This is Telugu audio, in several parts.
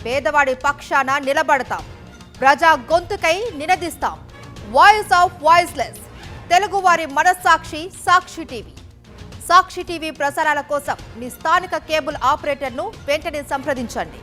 పేదవాడి పక్షాన నిలబడతాం, ప్రజా గొంతుకై నినదిస్తాం. వాయిస్ ఆఫ్ వాయిస్లెస్, తెలుగువారి మనస్సాక్షి సాక్షి టీవీ. సాక్షి టీవీ ప్రసారాల కోసం మీ స్థానిక కేబుల్ ఆపరేటర్ను వెంటనే సంప్రదించండి.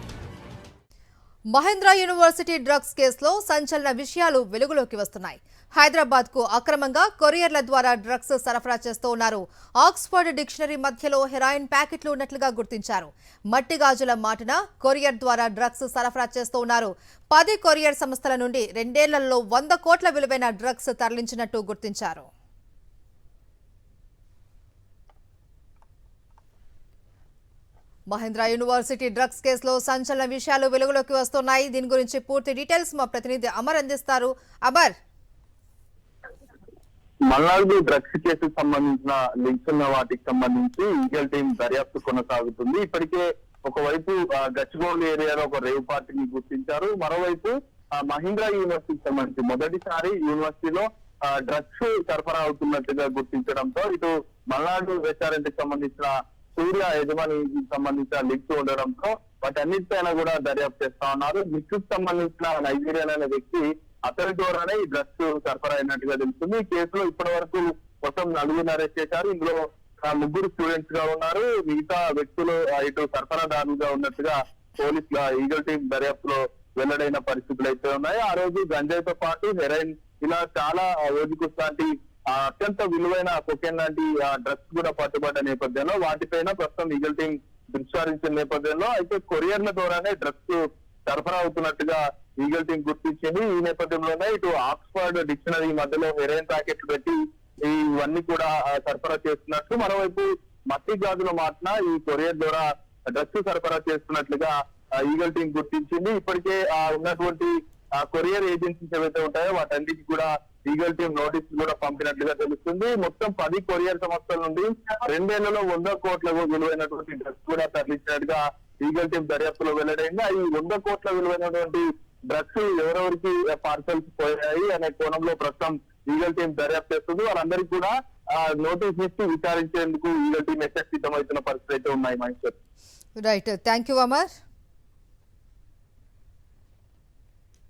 మహేంద్ర యూనివర్సిటీ డ్రగ్స్ కేసులో సంచలన విషయాలు వెలుగులోకి వస్తున్నాయి. హైదరాబాద్కు అక్రమంగా కొరియర్ల ద్వారా డ్రగ్స్ సరఫరా చేస్తూ ఉన్నారు. ఆక్స్ఫర్డ్ డిక్షనరీ మధ్యలో హెరాయిన్ ప్యాకెట్లు ఉన్నట్లుగా గుర్తించారు. మట్టి గాజుల మాటున కొరియర్ ద్వారా డ్రగ్స్ సరఫరా చేస్తూ ఉన్నారు. 10 కొరియర్ సంస్థల నుండి 2 ఏళ్లలో 100 కోట్ల విలువైన డ్రగ్స్ తరలించినట్టు గుర్తించారు. మహేంద్ర యూనివర్సిటీ డ్రగ్స్ కేసులో సంచలన విషయాలు వెలుగులోకి వస్తున్నాయి. దీని గురించి పూర్తి డీటెయిల్స్ మా ప్రతినిధి అమర్ అందిస్తారు. అమర్, మల్నాడు డ్రగ్స్ కేసుకు సంబంధించిన లింక్స్ ఉన్న వాటికి సంబంధించి ఈగల్ టీం దర్యాప్తు కొనసాగుతుంది. ఇప్పటికే ఒకవైపు గచ్చిబౌలి ఏరియాలో ఒక రేవ్ పార్టీని గుర్తించారు. మరోవైపు మహేంద్ర యూనివర్సిటీకి సంబంధించి మొదటిసారి యూనివర్సిటీలో డ్రగ్స్ సరఫరా అవుతున్నట్టుగా గుర్తించడంతో ఇటు మల్నాడు రెస్టారెంట్ కి సంబంధించిన సూర్య యజమానికి సంబంధించిన లింక్స్ ఉండడంతో వాటన్నిటిపైన కూడా దర్యాప్తు చేస్తా ఉన్నారు. లింక్స్ సంబంధించిన నైజీరియన్ అనే వ్యక్తి అతని ద్వారానే ఈ డ్రగ్స్ సరఫరా అయినట్టుగా తెలుస్తుంది. ఈ కేసులో ఇప్పటి వరకు మొత్తం 4 అరెస్ట్ చేశారు. ఇందులో 3 స్టూడెంట్స్ గా ఉన్నారు. మిగతా వ్యక్తులు ఇటు సరఫరాదారులుగా ఉన్నట్టుగా పోలీసుల ఈగల్ టీం దర్యాప్తులో వెల్లడైన పరిస్థితులు అయితే ఉన్నాయి. ఆ రోజు గంజాయితో పాటు హెరాయిన్ ఇలా చాలా రోజుకు లాంటి అత్యంత విలువైన కొకెన్ లాంటి డ్రగ్స్ కూడా పట్టుబడ్డ నేపథ్యంలో వాటిపైన ప్రస్తుతం ఈగల్ టీం దృష్టి సారించిన నేపథ్యంలో అయితే కొరియర్ల ద్వారానే డ్రగ్స్ సరఫరా అవుతున్నట్టుగా ఈగల్ టీం గుర్తించింది. ఈ నేపథ్యంలోనే ఇటు ఆక్స్ఫర్డ్ డిక్షనరీ మధ్యలో హెరాయిన్ ప్యాకెట్లు పెట్టి ఇవన్నీ కూడా సరఫరా చేస్తున్నట్లు, మరోవైపు మట్టి గాజుల మాటన ఈ కొరియర్ ద్వారా డ్రగ్స్ సరఫరా చేస్తున్నట్లుగా ఈగల్ టీం గుర్తించింది. ఇప్పటికే ఉన్నటువంటి కొరియర్ ఏజెన్సీస్ ఏవైతే ఉంటాయో వాటన్నిటికీ కూడా ఈగల్ టీం నోటీసులు కూడా పంపినట్లుగా తెలుస్తుంది. మొత్తం 10 కొరియర్ సంస్థల నుండి 2 ఏళ్లలో 100 కోట్ల విలువైనటువంటి డ్రగ్స్ కూడా తరలించినట్టుగా ఈగల్ టీం దర్యాప్తులో వెల్లడైంది. ఈ 100 కోట్ల విలువైనటువంటి డ్రగ్స్ ఎవరెవరికి పార్సల్స్ పోయాయి అనే కోణంలో ప్రస్తుతం ఈగల్ టీం దర్యాప్తు చేస్తుంది. వాళ్ళందరికీ కూడా నోటీస్ ఇచ్చి విచారించేందుకు ఈగల్ టీం సిద్ధమవుతున్న పరిస్థితి అయితే ఉన్నాయి. Maheshwar, right, thank you Amar.